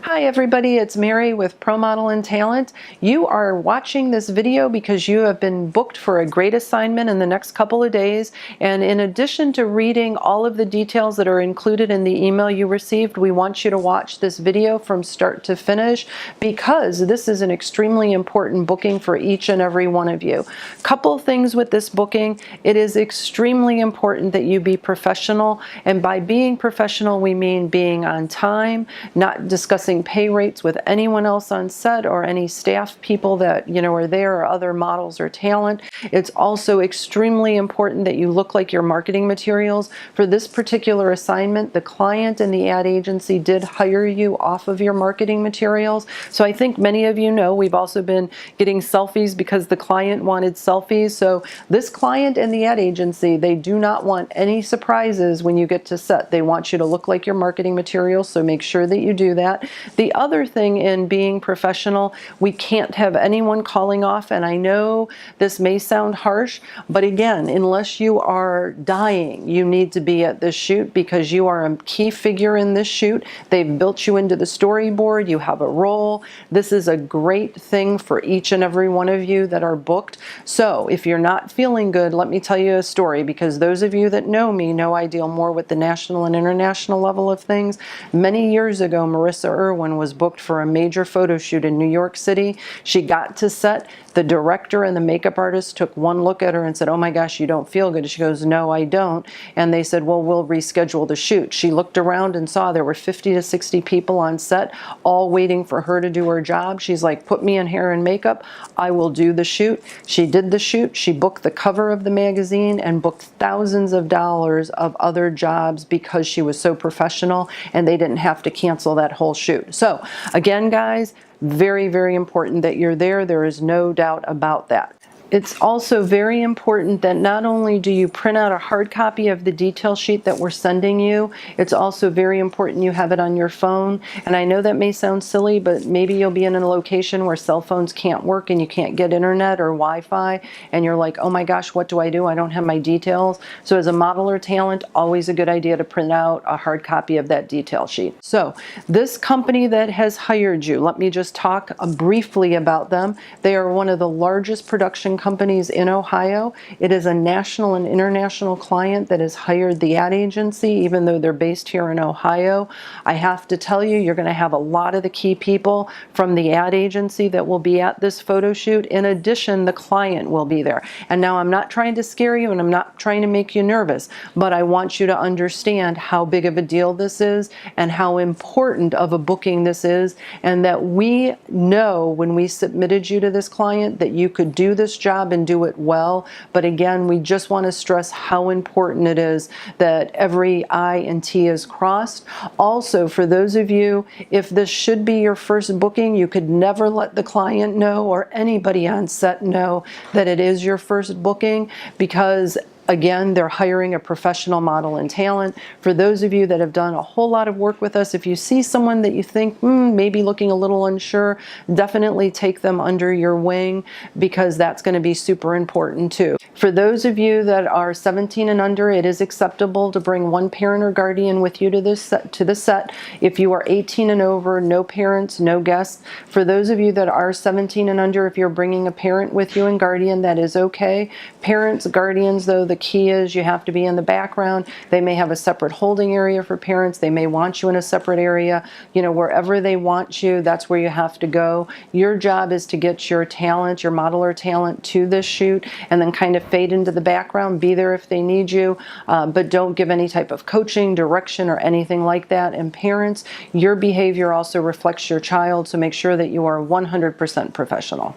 Hi everybody, it's Mary with Pro Model and Talent. You are watching this video because you have been booked for a great assignment in the next couple of days. And in addition to reading all of the details that are included in the email you received, we want you to watch this video from start to finish because this is an extremely important booking for each and every one of you. Couple things with this booking. It is extremely important that you be professional, and by being professional we mean being on time, not discussing pay rates with anyone else on set or any staff people that are there, or other models or talent. It's also extremely important that you look like your marketing materials. For this particular assignment, the client and the ad agency did hire you off of your marketing materials. So I think many of you know we've also been getting selfies because the client wanted selfies. So this client and the ad agency, they do not want any surprises when you get to set. They want you to look like your marketing materials, so make sure that you do that. The other thing in being professional, we can't have anyone calling off, and I know this may sound harsh, but again, unless you are dying, you need to be at this shoot because you are a key figure in this shoot. They've built you into the storyboard, you have a role. This is a great thing for each and every one of you that are booked. So if you're not feeling good, let me tell you a story, because those of you that know me know I deal more with the national and international level of things. Many years ago, Marissa Irwin was booked for a major photo shoot in New York City. She got to set. The director and the makeup artist took one look at her and said, "Oh my gosh, you don't feel good." She goes, "No, I don't." And they said, "Well, we'll reschedule the shoot." She looked around and saw there were 50 to 60 people on set, all waiting for her to do her job. She's like, "Put me in hair and makeup. I will do the shoot." She did the shoot. She booked the cover of the magazine and booked thousands of dollars of other jobs because she was so professional, and they didn't have to cancel that whole shoot. So again, guys, very, very important that you're there. There is no doubt about that. It's also very important that not only do you print out a hard copy of the detail sheet that we're sending you, it's also very important you have it on your phone. And I know that may sound silly, but maybe you'll be in a location where cell phones can't work and you can't get internet or Wi-Fi, and you're like, "Oh my gosh, what do? I don't have my details." So as a model or talent, always a good idea to print out a hard copy of that detail sheet. So this company that has hired you, let me just talk briefly about them. They are one of the largest production companies in Ohio. It is a national and international client that has hired the ad agency, even though they're based here in Ohio. I have to tell you, you're going to have a lot of the key people from the ad agency that will be at this photo shoot. In addition, the client will be there. And now I'm not trying to scare you and I'm not trying to make you nervous, but I want you to understand how big of a deal this is and how important of a booking this is, and that we know when we submitted you to this client that you could do this job and do it well. But again, we just want to stress how important it is that every I and T is crossed. Also, for those of you, if this should be your first booking, you could never let the client know or anybody on set know that it is your first booking, because again, they're hiring a professional model and talent. For those of you that have done a whole lot of work with us, if you see someone that you think maybe looking a little unsure, definitely take them under your wing, because that's going to be super important too. For those of you that are 17 and under, it is acceptable to bring one parent or guardian with you to the set. If you are 18 and over, no parents, no guests. For those of you that are 17 and under, if you're bringing a parent with you and guardian, that is okay. Parents, guardians, though, the key is you have to be in the background. They may have a separate holding area for parents. They may want you in a separate area. Wherever they want you, that's where you have to go. Your job is to get your talent, your model or talent, to this shoot and then kind of fade into the background. Be there if they need you, but don't give any type of coaching, direction, or anything like that. And parents, your behavior also reflects your child, so make sure that you are 100% professional.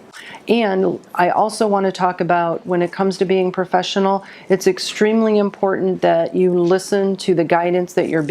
And I also want to talk about, when it comes to being professional, it's extremely important that you listen to the guidance that you're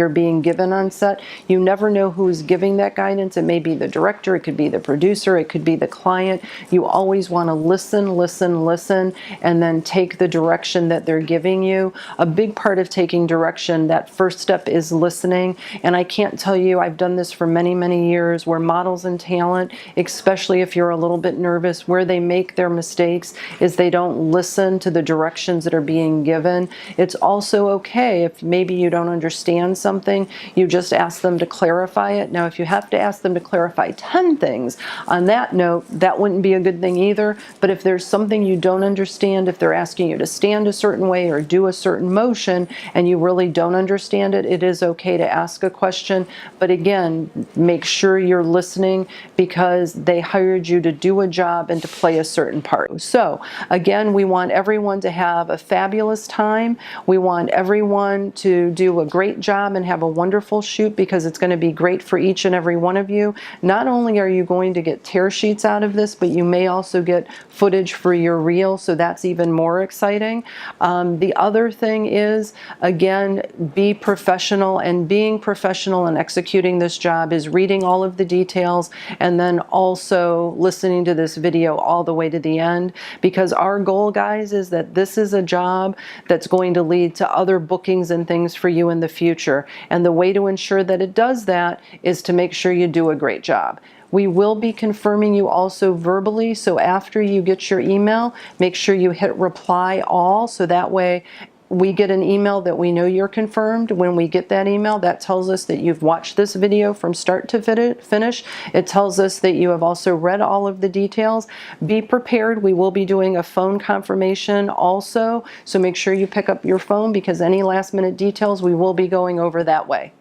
being given on set. You never know who's giving that guidance. It may be the director, it could be the producer, it could be the client. You always want to listen, and then take the direction that they're giving you. A big part of taking direction, that first step, is listening. And I can't tell you, I've done this for many, many years, where models and talent, especially if you're a little bit bit nervous, where they make their mistakes is they don't listen to the directions that are being given. It's also okay if maybe you don't understand something, you just ask them to clarify it. Now, if you have to ask them to clarify 10 things on that note, that wouldn't be a good thing either. But if there's something you don't understand, if they're asking you to stand a certain way or do a certain motion and you really don't understand it, it is okay to ask a question. But again, make sure you're listening, because they hired you to do a job and to play a certain part. So again, we want everyone to have a fabulous time. We want everyone to do a great job and have a wonderful shoot, because it's going to be great for each and every one of you. Not only are you going to get tear sheets out of this, but you may also get footage for your reel, so that's even more exciting. The other thing is, again, be professional, and being professional and executing this job is reading all of the details and then also listening to this video all the way to the end, because our goal, guys, is that this is a job that's going to lead to other bookings and things for you in the future. And the way to ensure that it does that is to make sure you do a great job. We will be confirming you also verbally, so after you get your email, make sure you hit reply all, so that way we get an email that we know you're confirmed. When we get that email, that tells us that you've watched this video from start to finish. It tells us that you have also read all of the details. Be prepared. We will be doing a phone confirmation also, so make sure you pick up your phone, because any last minute details we will be going over that way.